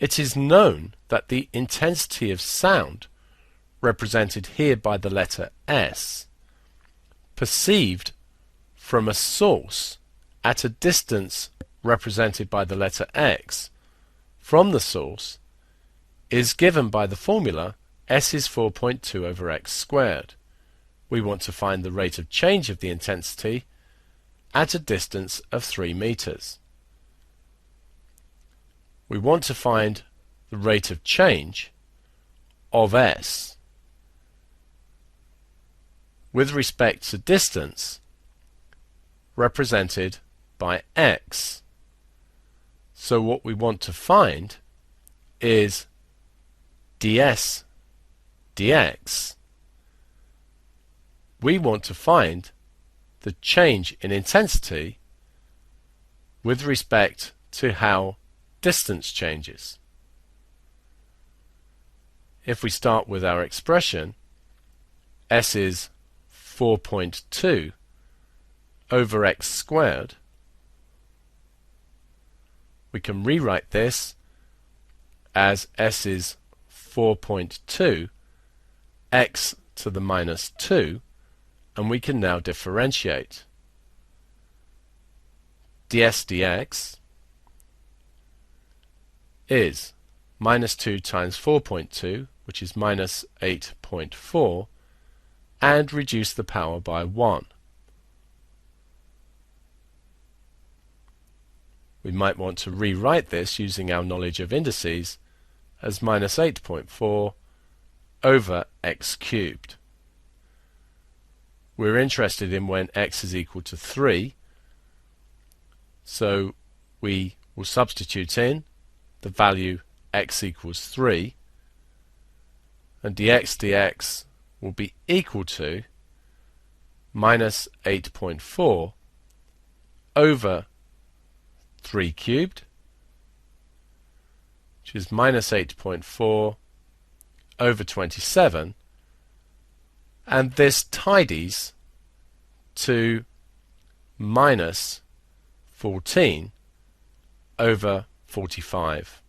It is known that the intensity of sound, represented here by the letter S, perceived from a source at a distance represented by the letter X from the source is given by the formula S is 4.2 over x squared. We want to find the rate of change of the intensity at a distance of 3 meters. We want to find the rate of change of S with respect to distance represented by x. So what we want to find is ds dx. We want to find the change in intensity with respect to how distance changes. If we start with our expression, S is 4.2 over x squared, we can rewrite this as S is 4.2 x to the minus 2, and we can now differentiate. ds dx is minus 2 times 4.2, which is minus 8.4, and reduce the power by 1. We might want to rewrite this using our knowledge of indices as minus 8.4 over x cubed. We're interested in when x is equal to 3, so we will substitute in the value x equals 3, and dx dx will be equal to minus 8.4 over 3 cubed, which is minus 8.4 over 27, and this tidies to minus 14 over 45.